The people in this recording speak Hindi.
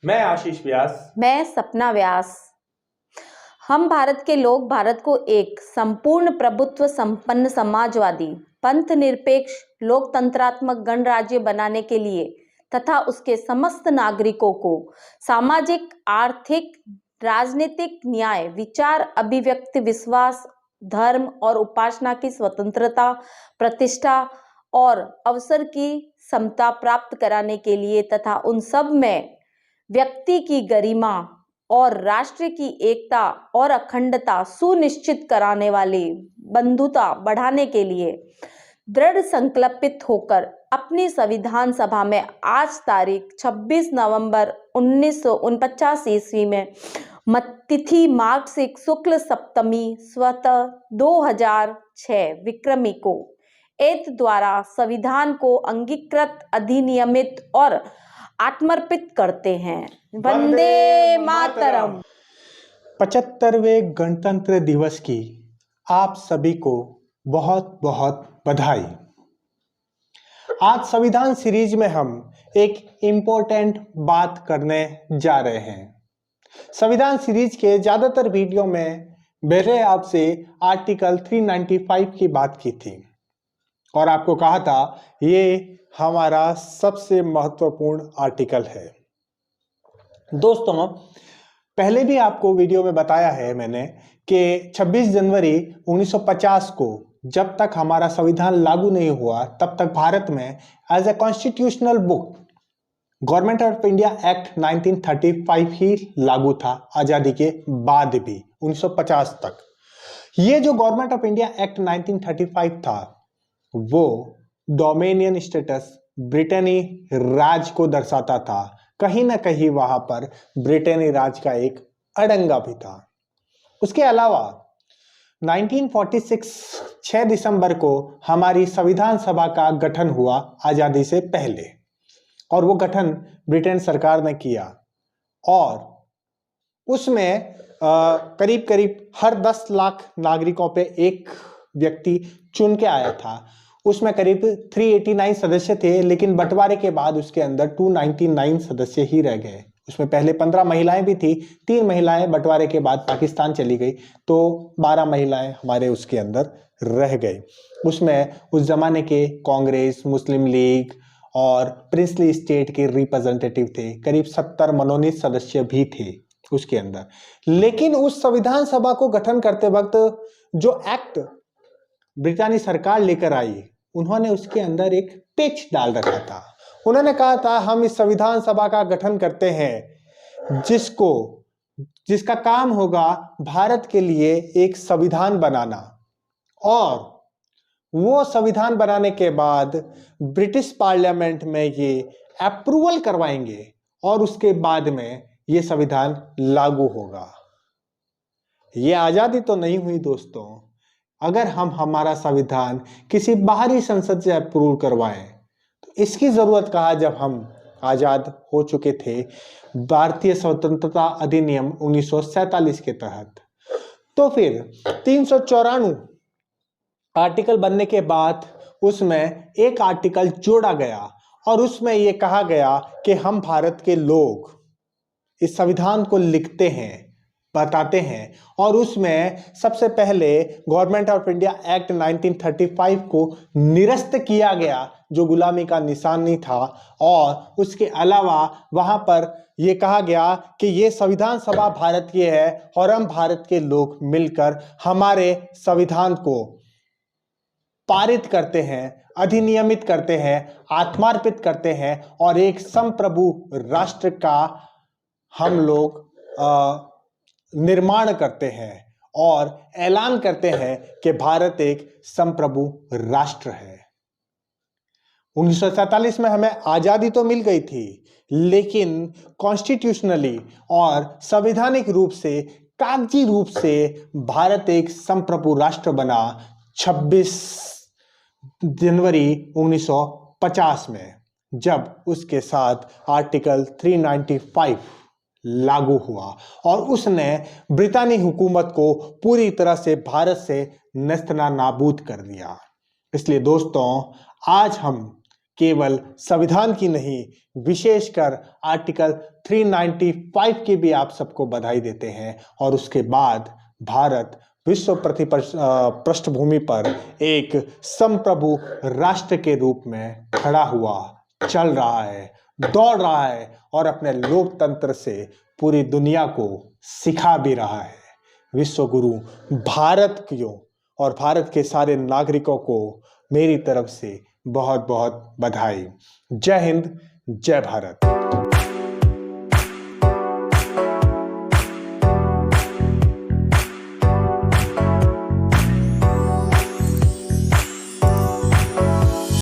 मैं आशीष व्यास। मैं सपना व्यास। हम भारत के लोग भारत को एक संपूर्ण प्रभुत्व संपन्न समाजवादी पंथ निरपेक्ष लोकतंत्रात्मक गणराज्य बनाने के लिए तथा उसके समस्त नागरिकों को सामाजिक आर्थिक राजनीतिक न्याय विचार अभिव्यक्ति विश्वास धर्म और उपासना की स्वतंत्रता प्रतिष्ठा और अवसर की समता प्राप्त कराने के लिए तथा उन सब में व्यक्ति की गरिमा और राष्ट्र की एकता और अखंडता सुनिश्चित कराने वाली बंधुता बढ़ाने के लिए दृढ़ संकल्पित होकर अपनी संविधान सभा में आज तारीख 26 नवंबर 1949 ईस्वी में तिथि मार्गशीर्ष शुक्ल सप्तमी स्वतः 2006 विक्रमी को एत द्वारा संविधान को अंगीकृत अधिनियमित और आत्मर्पित करते हैं। वंदे मातरम। 75वें गणतंत्र दिवस की आप सभी को बहुत बहुत बधाई। आज संविधान सीरीज में हम एक इम्पोर्टेंट बात करने जा रहे हैं। संविधान सीरीज के ज्यादातर वीडियो में मैंने आपसे आर्टिकल 395 की बात की थी और आपको कहा था ये हमारा सबसे महत्वपूर्ण आर्टिकल है। दोस्तों, पहले भी आपको वीडियो में बताया है मैंने कि 26 जनवरी 1950 को जब तक हमारा संविधान लागू नहीं हुआ तब तक भारत में as a constitutional book Government of India Act 1935 ही लागू था। आजादी के बाद भी 1950 तक ये जो गवर्नमेंट ऑफ इंडिया एक्ट 1935 था वो डोमिनियन स्टेटस ब्रिटेनी राज को दर्शाता था। कहीं ना कहीं वहां पर ब्रिटेनी राज का एक अड़ंगा भी था। उसके अलावा 1946 6 दिसंबर को हमारी संविधान सभा का गठन हुआ आजादी से पहले और वो गठन ब्रिटेन सरकार ने किया और उसमें करीब करीब हर 10 लाख नागरिकों पे एक व्यक्ति चुन के आया था। उसमें करीब 389 सदस्य थे, लेकिन बंटवारे के बाद उसके अंदर 299 सदस्य ही रह गए। उसमें पहले 15 महिलाएं भी थी, 3 महिलाएं बंटवारे के बाद पाकिस्तान चली गई तो 12 महिलाएं हमारे उसके अंदर रह गई। उसमें उस जमाने के कांग्रेस, मुस्लिम लीग और प्रिंसली स्टेट के रिप्रेजेंटेटिव थे। करीब 70 मनोनीत सदस्य भी थे उसके अंदर। लेकिन उस संविधान सभा को गठन करते वक्त जो एक्ट ब्रिटेनी सरकार लेकर आई, उन्होंने उसके अंदर एक पेच डाल रखा था। उन्होंने कहा था हम इस संविधान सभा का गठन करते हैं जिसका काम होगा भारत के लिए एक संविधान बनाना और वो संविधान बनाने के बाद ब्रिटिश पार्लियामेंट में ये अप्रूवल करवाएंगे और उसके बाद में ये संविधान लागू होगा। ये आजादी तो नहीं हुई दोस्तों अगर हम हमारा संविधान किसी बाहरी संसद से अप्रूव करवाएं। तो इसकी जरूरत कहा जब हम आजाद हो चुके थे भारतीय स्वतंत्रता अधिनियम 1947 के तहत। तो फिर 394 आर्टिकल बनने के बाद उसमें एक आर्टिकल जोड़ा गया और उसमें यह कहा गया कि हम भारत के लोग इस संविधान को लिखते हैं, बताते हैं और उसमें सबसे पहले गवर्नमेंट ऑफ इंडिया एक्ट 1935 को निरस्त किया गया जो गुलामी का निशानी था। और उसके अलावा वहां पर यह कहा गया कि ये संविधान सभा भारत की है और हम भारत के लोग मिलकर हमारे संविधान को पारित करते हैं, अधिनियमित करते हैं, आत्मार्पित करते हैं और एक संप्रभु राष्ट्र का हम लोग निर्माण करते हैं और ऐलान करते हैं कि भारत एक संप्रभु राष्ट्र है। 1947 में हमें आजादी तो मिल गई थी, लेकिन कॉन्स्टिट्यूशनली और संवैधानिक रूप से कागजी रूप से भारत एक संप्रभु राष्ट्र बना 26 जनवरी 1950 में, जब उसके साथ आर्टिकल 395 लागू हुआ और उसने ब्रितानी हुकूमत को पूरी तरह से भारत से नेस्तनाबूद कर दिया। इसलिए दोस्तों आज हम केवल संविधान की नहीं, विशेषकर आर्टिकल 395 की भी आप सबको बधाई देते हैं। और उसके बाद भारत विश्व पृष्ठभूमि पर एक संप्रभु राष्ट्र के रूप में खड़ा हुआ, चल रहा है, दौड़ रहा है और अपने लोकतंत्र से पूरी दुनिया को सिखा भी रहा है। विश्व गुरु भारत को और भारत के सारे नागरिकों को मेरी तरफ से बहुत बहुत बधाई। जय हिंद, जय भारत।